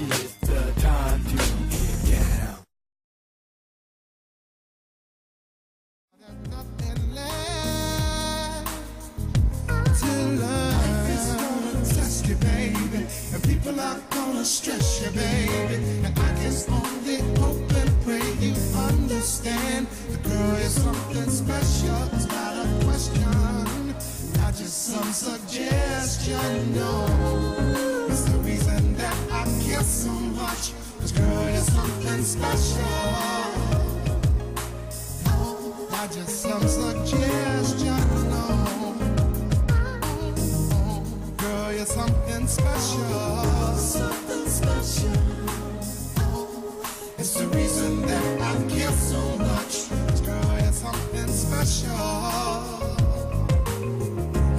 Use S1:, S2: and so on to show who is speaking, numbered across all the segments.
S1: It's the time to get down.
S2: Nothing left to learn. Life is gonna test you, baby, and people are gonna stress you, baby. And I guess only hope and pray you understand. The girl is something special, it's not a question, not just some suggestion. No, it's the reason that I care so much. This girl is something special. Not just some suggestion, no. Girl, you're something special. Something special. It's the reason that I care so much. Girl, you're something special.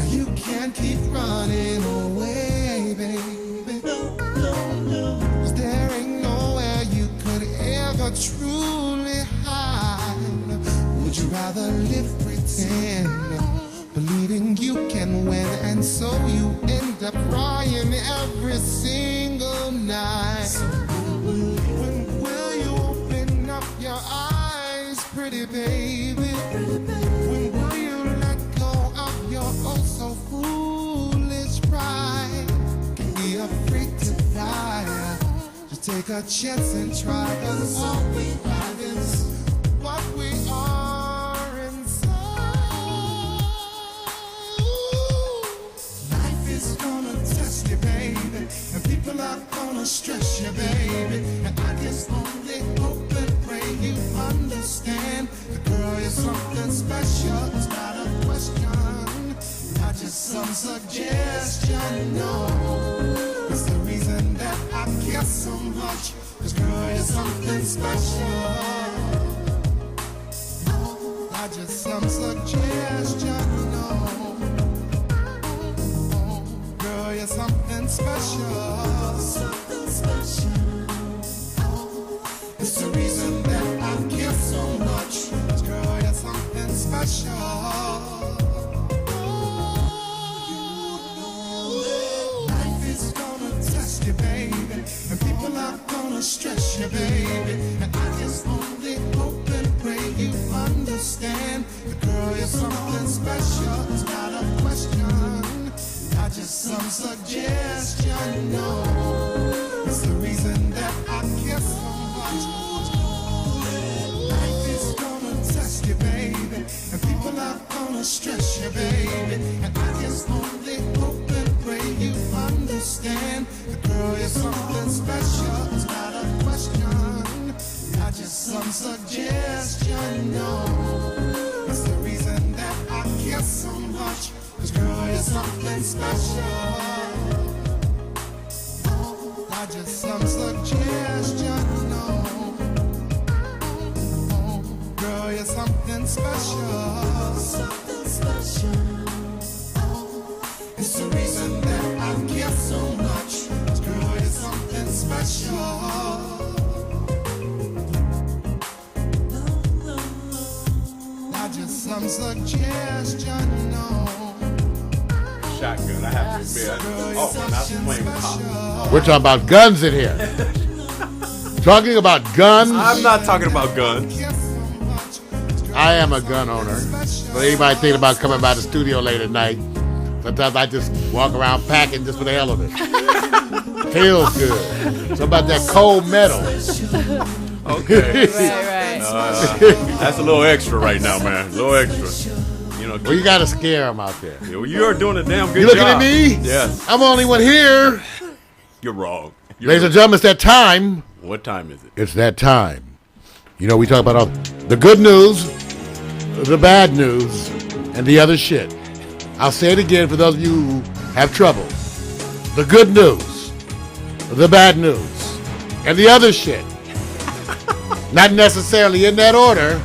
S2: You can't keep running away, baby. No, no, no. 'Cause there ain't nowhere you could ever truly hide. Would you rather live pretend, believing you can win, and so you end up crying every single night? When will you open up your eyes, pretty baby? When will you let go of your oh so foolish pride? Can't be afraid to die. Just take a chance and try, 'cause all we have is what we are inside. Life is gonna test you, baby, and people are gonna stress you, baby. And I guess only hope and pray you understand. The girl is something special, it's not a question, not just some suggestion. No, it's the reason that I care so much. This girl is something special. Not just some suggestion, no. Girl, you're something special. Something special. It's the reason that I care so much. Girl, you're something special. Life is gonna test you, baby, and people are gonna stress you, baby. And I just only hope and pray you understand. The girl is something special, it's not a question, not just some suggestion. No, it's the reason that I care so much. Life is gonna test you, baby, and people are gonna stress you, baby. And I just only hope and pray you understand. The girl is something special, it's not a question, not just some suggestion. No, it's the reason that I care so much. This girl is something special, not just some suggestion. No, girl, you're something special. Something special. It's the reason that I care so much. This girl is something special. Not just some suggestion, no.
S3: Shotgun, I have to admit. Oh, not playing pop.
S4: We're talking about guns in here. Talking about guns.
S3: I'm not talking about guns.
S4: I am a gun owner. So anybody thinking about coming by the studio late at night, sometimes I just walk around packing just for the hell of it. Feels good. So about that cold metal.
S3: Okay.
S5: Right.
S3: That's a little extra right now, man. A little extra. You know,
S4: Well, you got to scare them out there.
S3: you are doing a damn good
S4: You looking
S3: job.
S4: at me?
S3: Yes.
S4: I'm the only one here.
S3: You're wrong.
S4: Ladies and gentlemen, it's that time.
S3: What time is it?
S4: It's that time. You know, we talk about all the good news, the bad news, and the other shit. I'll say it again for those of you who have trouble. The good news, the bad news, and the other shit. Not necessarily in that order.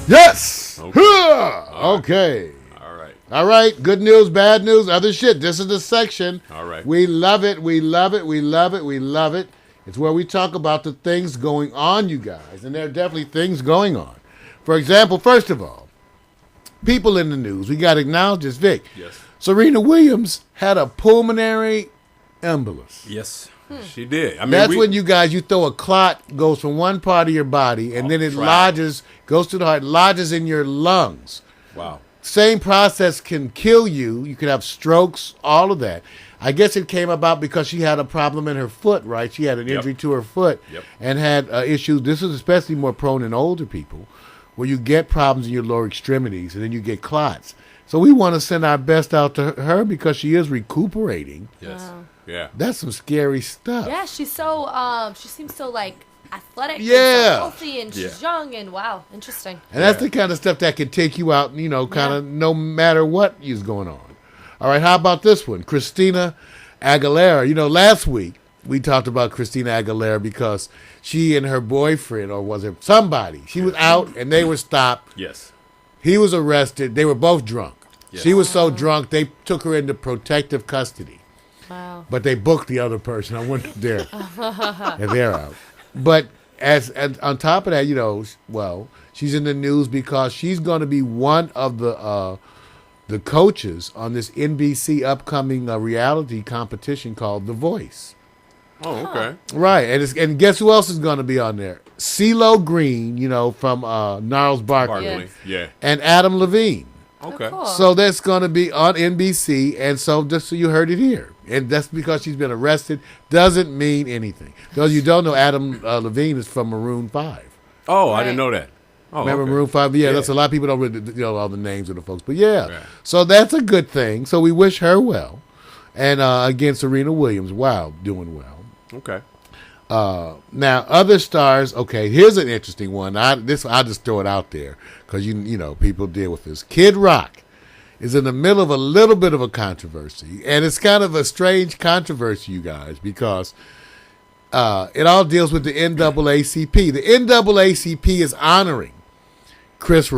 S4: Yes. Okay. All right. Good news, bad news, other shit. This is the section.
S3: All right.
S4: We love it. We love it. We love it. We love it. It's where we talk about the things going on, you guys. And there are definitely things going on. For example, first of all, people in the news. We got to acknowledge this, Vic.
S3: Yes.
S4: Serena Williams had a pulmonary embolus.
S3: Yes, she did. I mean,
S4: That's when you throw a clot, goes from one part of your body, and then it lodges, goes to the heart, lodges in your lungs.
S3: Wow.
S4: Same process can kill you. You can have strokes, all of that. I guess it came about because she had a problem in her foot, right? She had an injury to her foot and had issues. This is especially more prone in older people, where you get problems in your lower extremities and then you get clots. So we want to send our best out to her because she is recuperating.
S3: Yes.
S5: Wow.
S3: Yeah.
S4: That's some scary stuff.
S5: Yeah, she's so she seems so like athletic and
S4: Yeah.
S5: so healthy and she's young and wow, interesting.
S4: And that's the kind of stuff that can take you out, kind of no matter what is going on. All right, how about this one? Christina Aguilera. Last week we talked about Christina Aguilera because she and her boyfriend, or was it somebody, she was out and they were stopped.
S3: Yes.
S4: He was arrested. They were both drunk.
S3: Yes.
S4: She was so drunk, they took her into protective custody.
S5: Wow.
S4: But they booked the other person. I went there. And they're out. But as on top of that, she's in the news because she's going to be one of the coaches on this NBC upcoming reality competition called The Voice.
S3: Oh, okay.
S4: Right. And guess who else is going to be on there? CeeLo Green, from Gnarls Barkley.
S3: Barkley. Yeah.
S4: And Adam Levine.
S3: Okay.
S5: Oh, cool.
S4: So that's going to be on NBC, and so just so you heard it here. And that's because she's been arrested. Doesn't mean anything. Though you don't know, Adam Levine is from Maroon 5.
S3: Oh, I didn't know that. Oh,
S4: Remember
S3: okay.
S4: Maroon 5? Yeah, that's a lot of people don't really know all the names of the folks. But so that's a good thing. So we wish her well. And again, Serena Williams, doing well.
S3: Okay.
S4: Now, other stars, okay, here's an interesting one. I'll just throw it out there because, people deal with this. Kid Rock is in the middle of a little bit of a controversy. And it's kind of a strange controversy, you guys, because it all deals with the NAACP. The NAACP is honoring Kid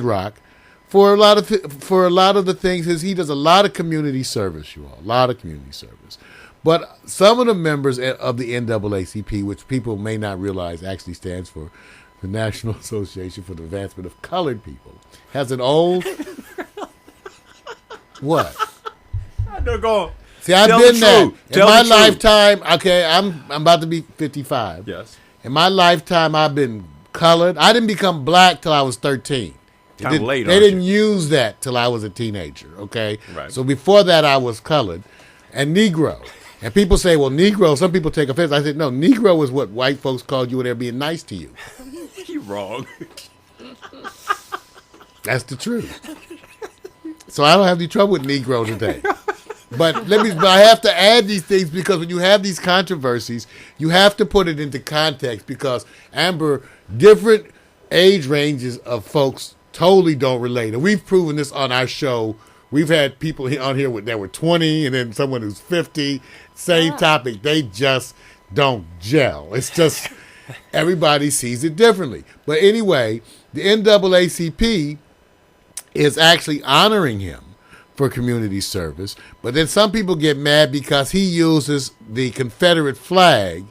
S4: Rock for a lot of the things. He does a lot of community service, you all, a lot of community service. But some of the members of the NAACP, which people may not realize actually stands for the National Association for the Advancement of Colored People, has an old... What?
S3: No, go on.
S4: See, I've
S3: Tell
S4: been
S3: the
S4: there.
S3: truth.
S4: In
S3: Tell
S4: my
S3: the truth.
S4: lifetime, okay, I'm about to be 55.
S3: Yes.
S4: In my lifetime, I've been colored. I didn't become black till I was 13.
S3: Kind of late,
S4: They
S3: aren't
S4: didn't
S3: you?
S4: use that till I was a teenager, okay?
S3: Right.
S4: So before that, I was colored and Negro. And people say, well, Negro, some people take offense. I said, no, Negro is what white folks called you when they're being nice to you.
S3: You're wrong.
S4: That's the truth. So I don't have any trouble with Negro today. But I have to add these things because when you have these controversies, you have to put it into context because, Amber, different age ranges of folks totally don't relate. And we've proven this on our show. We've had people on here that were 20 and then someone who's 50. Same topic. They just don't gel. It's just everybody sees it differently. But anyway, the NAACP is actually honoring him for community service. But then some people get mad because he uses the Confederate flag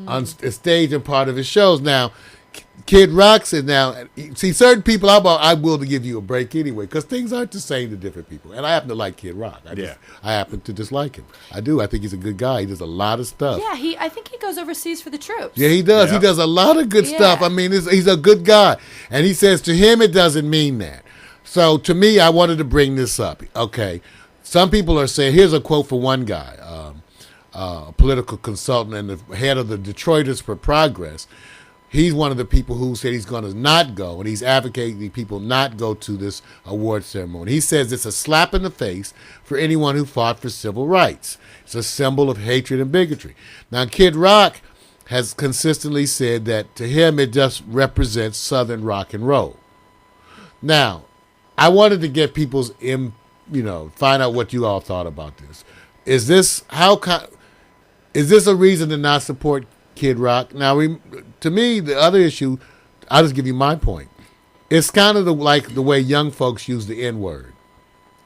S4: on stage and part of his shows. Now, Kid Rock said, see, certain people, I'm willing to give you a break anyway, because things aren't the same to different people. And I happen to like Kid Rock. I happen to dislike him. I do. I think he's a good guy. He does a lot of stuff.
S5: Yeah, I think he goes overseas for the troops.
S4: Yeah, he does.
S3: Yeah.
S4: He does a lot of good stuff. I mean, he's a good guy. And he says to him, it doesn't mean that. So to me, I wanted to bring this up. Okay. Some people are saying, here's a quote for one guy, a political consultant and the head of the Detroiters for Progress. He's one of the people who said he's going to not go, and he's advocating people not go to this award ceremony. He says it's a slap in the face for anyone who fought for civil rights. It's a symbol of hatred and bigotry. Now, Kid Rock has consistently said that to him it just represents Southern rock and roll. Now, I wanted to get people's, find out what you all thought about this. Is this a reason to not support Kid Rock? Now, to me, the other issue, I'll just give you my point. It's kind of like the way young folks use the N-word.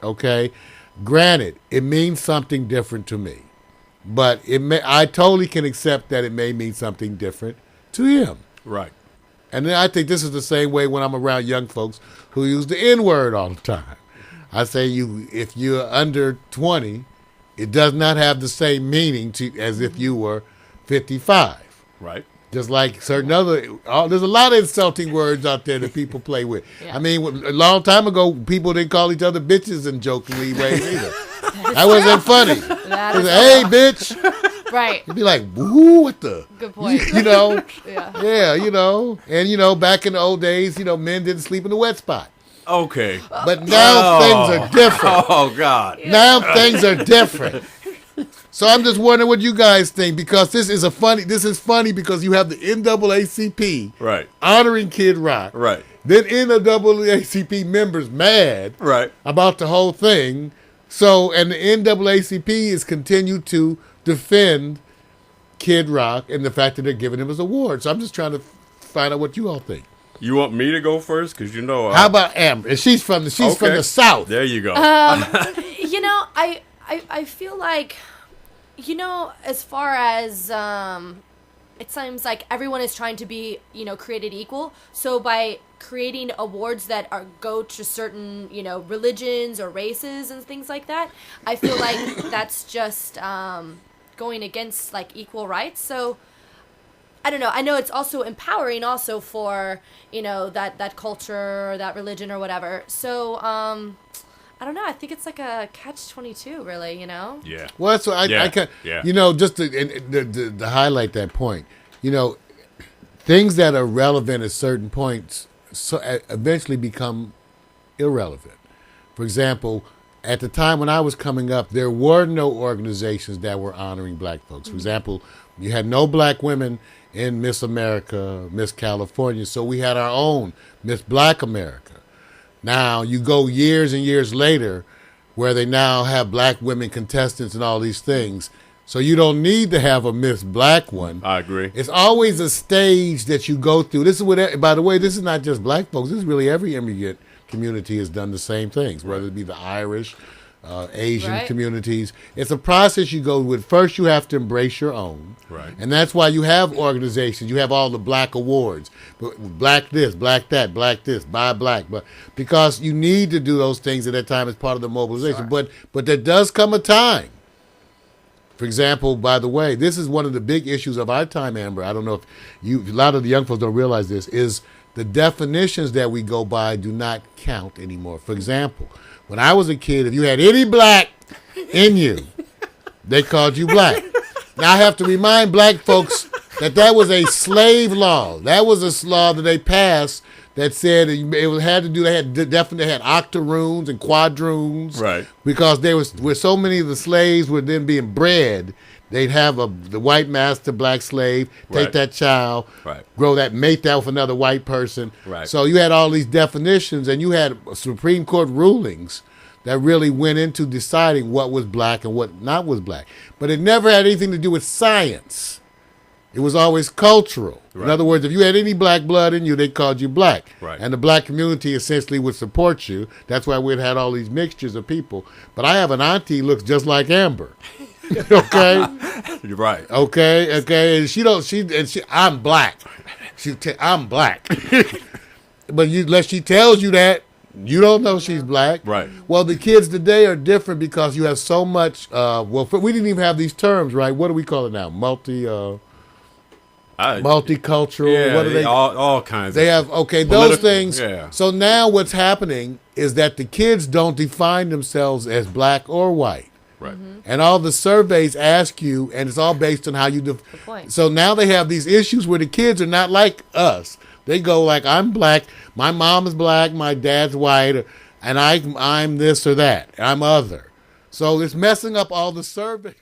S4: Okay? Granted, it means something different to me. But I totally can accept that it may mean something different to him.
S3: Right.
S4: And then I think this is the same way when I'm around young folks who use the N-word all the time. I say if you're under 20, it does not have the same meaning as if you were 55.
S3: Right.
S4: Just like certain other, there's a lot of insulting words out there that people play with.
S5: Yeah.
S4: I mean, a long time ago, people didn't call each other bitches in jokingly ways either. That wasn't funny.
S5: That
S4: It
S5: is
S4: was, hey, bitch.
S5: right.
S4: You'd be like, woo, what the?
S5: Good point.
S4: You know?
S5: Yeah.
S4: Yeah, you know. And, back in the old days, men didn't sleep in the wet spot.
S3: Okay.
S4: But now things are different.
S3: Oh God.
S4: Now things are different. So I'm just wondering what you guys think, because this is funny because you have the NAACP
S3: Right.
S4: honoring Kid Rock.
S3: Right.
S4: Then NAACP members mad
S3: Right.
S4: about the whole thing. So, and the NAACP is continued to defend Kid Rock and the fact that they're giving him his award. So I'm just trying to find out what you all think.
S3: You want me to go first? Because
S4: How about Amber? And she's from the South.
S3: There you go.
S5: I feel like, as far as it seems like everyone is trying to be, created equal. So by creating awards that go to certain, religions or races and things like that, I feel like that's just going against like equal rights. So I don't know. I know it's also empowering also for, that culture, that religion or whatever. So I don't know. I think it's like a catch-22, really,
S3: Yeah.
S4: Well, that's what I can,
S3: Yeah.
S4: just to highlight that point, things that are relevant at certain points eventually become irrelevant. For example, at the time when I was coming up, there were no organizations that were honoring black folks. For example, you had no black women in Miss America, Miss California, so we had our own Miss Black America. Now, you go years and years later where they now have black women contestants and all these things. So you don't need to have a Miss Black one.
S3: I agree.
S4: It's always a stage that you go through. This is what, by the way, this is not just black folks. This is really every immigrant community has done the same things, whether it be the Irish, Asian
S5: Right.
S4: communities. It's a process you go with. First, you have to embrace your own.
S3: Right.
S4: And that's why you have organizations. You have all the black awards. Black this, black that, black this, buy black. But because you need to do those things at that time as part of the mobilization.
S5: Sure.
S4: But there does come a time. For example, by the way, this is one of the big issues of our time, Amber. I don't know if a lot of the young folks don't realize this, is the definitions that we go by do not count anymore. For example, when I was a kid, if you had any black in you, they called you black. Now, I have to remind black folks that was a slave law. That was a law that they passed that said it had to do, they had octoroons and quadroons.
S3: Right.
S4: Because where so many of the slaves were then being bred, they'd have the white master, black slave, take
S3: Right.
S4: that child,
S3: Right.
S4: grow that, mate that with another white person.
S3: Right.
S4: So you had all these definitions, and you had Supreme Court rulings that really went into deciding what was black and what not was black. But it never had anything to do with science. It was always cultural. In
S3: Right.
S4: other words, if you had any black blood in you, they called you black.
S3: Right.
S4: And the black community essentially would support you. That's why we'd had all these mixtures of people. But I have an auntie who looks just like Amber. Okay?
S3: You're right.
S4: Okay. And I'm black. I'm black. But unless she tells you that, you don't know she's black.
S3: Right.
S4: Well, the kids today are different because you have so much, we didn't even have these terms, right? What do we call it now? Multicultural.
S3: Yeah,
S4: What are they?
S3: all kinds.
S4: They
S3: of
S4: have, those
S3: Politi-
S4: things.
S3: yeah.
S4: So now what's happening is that the kids don't define themselves as black or white.
S3: Right.
S4: And all the surveys ask you, and it's all based on how you
S5: point.
S4: So now they have these issues where the kids are not like us. They go like, I'm black, my mom is black, my dad's white, and I'm this or that. I'm other. So it's messing up all the surveys.